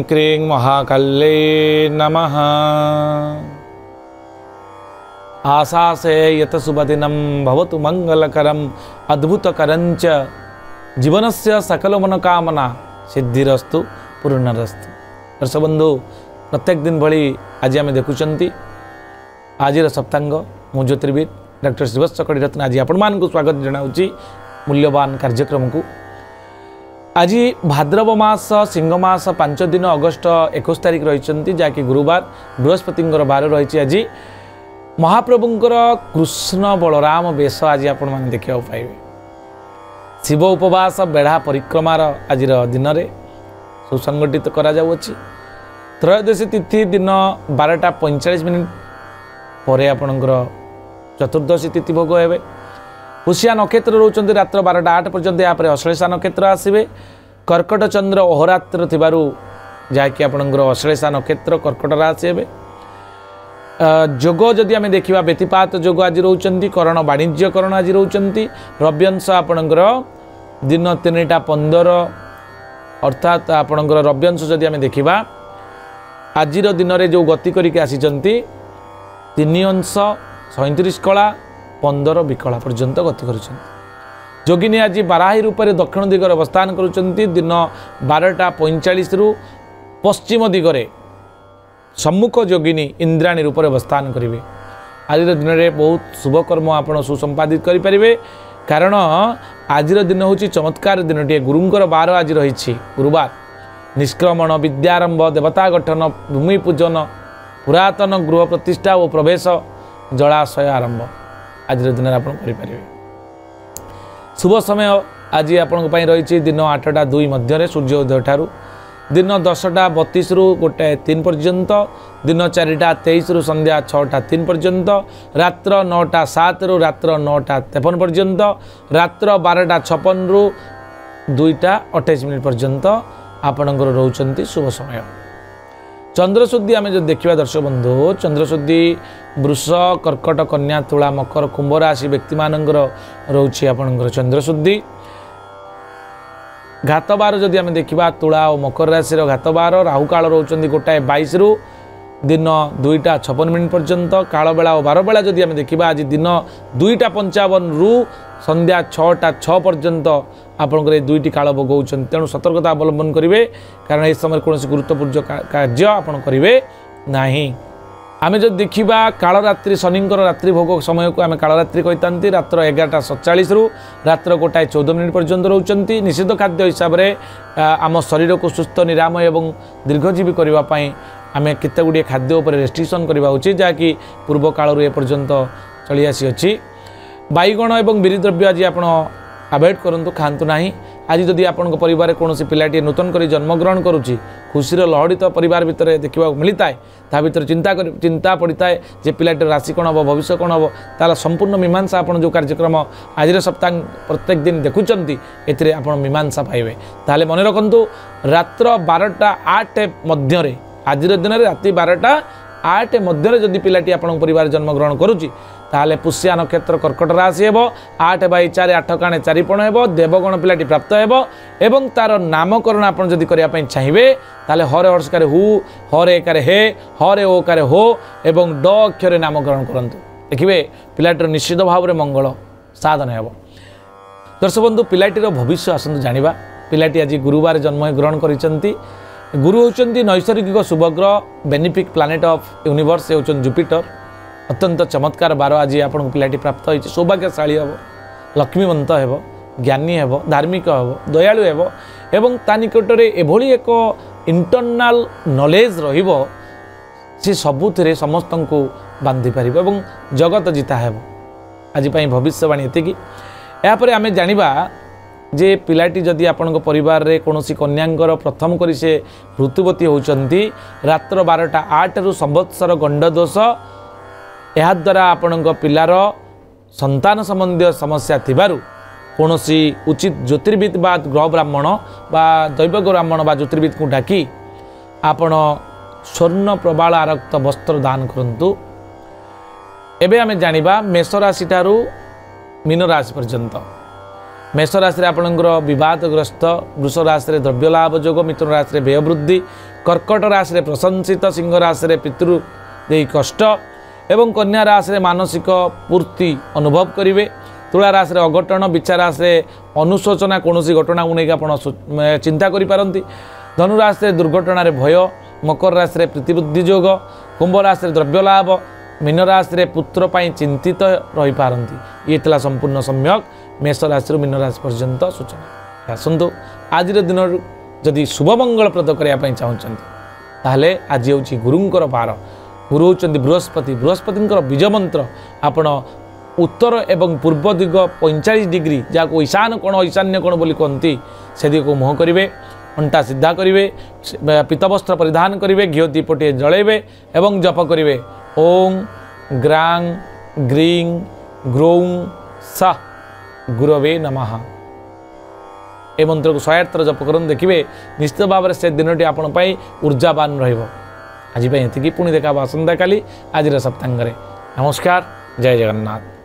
क्रीं महाकाल्यै नमः। आशासे यत शुभदिनं भवतु मंगलकरम अद्भुतकरंच जीवनस्य सकल मनोकामना सिद्धिरस्तु पूर्णरस्तु। दर्शक बंधु प्रत्येक दिन भली आज आम देखुंट आज सप्तांग मु ज्योतिर्विद डॉक्टर श्रीवत्स कड़ीरत्न आज आपण मानक स्वागत जनाऊँगी मूल्यवान कार्यक्रम को। आज भाद्रव मास सिंह मास 5 दिन अगस्ट 21 तारिख रही जहाँकि गुरुवार बृहस्पति बार रही। आज महाप्रभुंकर कृष्ण बलराम वेश आज आपण मैंने देखा पाइबे। शिव उपवास बेढ़ा परिक्रमार आज दिन में सुसंगठित करा जाउछि। त्रयोदशी तिथि दिन 12:45 पर आपणकर चतुर्दशी तिथि भोग हे। पुष्या नक्षत्र रोचंती रात्र 12:08 पर्यंत। यहाँ अश्लेषा नक्षत्र आसवे। कर्कट चंद्र अहोरात्र थिबारु जहाँकि आपणकर अश्लेषा नक्षत्र कर्कट राशि हे। जोग जदि आम देखा व्यतिपात जोग आज रोचंती। करण वाणिज्यकरण आज रोचंती। रव्यंश आपणकर दिन 3:15 अर्थात आपणकर रव्यंश जदि आम देखा आज दिन में जो गति करके आसीचंती 3 अंश 37 कला 15 विकला पर्यंत गति कर। जोगिनी आज बाराही रूप से दक्षिण दिगरे अवस्थान करुचंती। दिन 12:45 रु पश्चिम दिगरे सम्मुख जोगिनी इंद्राणी रूप से अवस्थान करेंगे। आज दिन में बहुत शुभकर्म आप सुसंपादित करें। कारण आज दिन हूँ चमत्कार दिन टे। गुरुंकर बार आज रही गुरुवार। निष्क्रमण विद्यारंभ देवता गठन भूमि पूजन पुरातन गृह प्रतिष्ठा और प्रवेश जलाशय आरंभ आज दिन में आपरे। शुभ समय आज आपण रही दिन 8:02 मध्य सूर्योदय ठारू दिन 10:32 रु 1:03 पर्यंत। दिन 4:23 रु संध्या 6:03 पर्यंत। रात्र 9:07 रु रात्र 9:53 पर्यंत। रात्र 12:56 रु 2:28 पर्यंत आपणकर रोचंती शुभ समय। चंद्रशुद्धि आम जो देखा दर्शक बंधु चंद्रशुद्धि वृष कर्कट कन्या तुला मकर कुंभ राशि व्यक्ति मानकर रोचे आपणकर चंद्रशुद्धि। घातबार जदि आम देखा तुला और मकर राशि घातबार राहुकाल रोचंती 1:22 रु दिन 2:56 पर्यंत। कालबेला और बारबेला जदि आम देखा आज दिन 2:55 रु संध्या 6:06 पर्यंत आपंकर दुईटी काल भोगौन। तेणु सतर्कता अवलंबन करेंगे कारण इस समय कौन गुरुत्वपूर्ण कार्य आप करेंगे ना। आम जो देखा कालरात्रि शनिंकर रात्रि भोग समय को आम कालरात्रि कही रात्र 11:47 रु रात्र 1:14 पर्यंत रोचंती। निषिद्ध खाद्य हिसाब से आम शरीर को सुस्थ निरामय और दीर्घजीवी करने आम केते गुड़िए खाद्य उपर रेस्ट्रिक्शन करवा उचित जहाँकि पूर्व कालू एपर्यंत चली आसी अच्छी। बैगण और बिरीद्रव्य आज आप अवॉइड करूँ खातु ना। आज जदि आपण परिवार कौन पिलाटी नूतन कर जन्मग्रहण करुच्ची खुशी लहड़ी तो परिवार भितर देखा मिलता है। ता भर चिंता पड़ता है जे पिलाटीर राशि कौन हम भविष्य कौन हम तार संपूर्ण मीमांसा आप जो कार्यक्रम आज सप्ताह प्रत्येक दिन देखुंट आप मीमांसा पाइबे। ताले मन रखु रात्र 12:08 मध्य आज दिन में राति 12:08 मध्य जदि पिलाटी आपण परिवार जन्मग्रहण करुच्ची ताले पुष्या नक्षत्र कर्कट राशि हे। 8/4 8 काणे 4 पण हे। देवगण पिलाटी प्राप्त हे एवं तार नामकरण आप जदि करने चाहिए ताले हरे हर्षकार हु हरे एकार हे हरे ओकार हो एवं ड अक्षर नामकरण करंतु देखिए पिलाटीर निश्चित भाव में मंगल साधन हे। दर्शक बंधु पिलाटीर भविष्य आसतु जानिबा। पिलाटी आज गुरुवार जन्म ग्रहण करिसंती। गुरु होचंती नैसर्गिक शुभग्रह बेनिफिक प्लानेट ऑफ यूनिवर्स होचन जुपिटर। अत्यंत चमत्कार बार आज आपन पिलाटी प्राप्त होइछि। सौभाग्यशाली हेब लक्ष्मीवंत हेब ज्ञानी हेब धार्मिक हेब दयालु हेब एवं ता निकटरे एभली एक इंटरनाल नॉलेज रहिबो से सबुथिरे समस्त को बांधि पारिबो एवं जगत जीता हेब। आज पई भविष्यवाणी एतिकी। यापर आमे जानिबा जे पिलाटी जदि आपण परिवार रे कौनसी कन्यांकर प्रथम करी से ऋतुवती होचंती रात्र 12:08 रु संवत्सर गंडदोष यह द्वारा आपण पिलार संतान संबंधी समस्या थिबारु कौनसी उचित ज्योतिर्विद बा ग्रह ब्राह्मण बा दैव ब्राह्मण बा ज्योतिर्विद को डाकी आपण स्वर्ण प्रबाल आरक्त वस्त्र दान करंतु। एबे आमे जानिबा मेष राशि ठारू मीन राशि पर्यंत मेष राशि आपणकर बदग्रस्त, वृष राशि द्रव्य लाभ जोग, मिथुन राशि व्यय वृद्धि, कर्कट राशि प्रशंसित, सिंह राशि पितृ दे कष्ट एवं कन्या राशि मानसिक पूर्ति अनुभव करेंगे। तुला राशि अघटन, विचार राशि अनुशोचना कौन घटना को लेकिन आप चिंता करें। धनुराशि दुर्घटना भय, मकर राशि प्रीतिबुद्धि जोग, कुंभ राशि द्रव्य लाभ, मीन राशि पुत्र पर चिंतित रही पारती। ये था संपूर्ण सम्यक मेष राशि मीन राशि पर्यंत सूचना। आसतु आज दिन जदि शुभ मंगलप्रद करने चाहते ताहले आज हूँ गुरुंकर बार। गुरु होती बृहस्पति। बृहस्पति बीज मंत्र आपण उत्तर एवं पूर्व दिग 45 डिग्री जहाँ ईशान कोण ईशान्य कोण बोली कहती से दिग को मुह करेंगे, अंटा सीधा करेंगे, पीतवस्त्र परिधान करेंगे, घीओ दीपटे जलैबे एवं जप करेंगे ओं ग्रां ग्रीं ग्रौं स गुरवे नमः। ए मंत्र को 108 थर जप कर देखिए निश्चित भाव में से दिन आपण ऊर्जावान रही। पुणी देखा आसंता काली आज सप्तांग। नमस्कार, जय जगन्नाथ।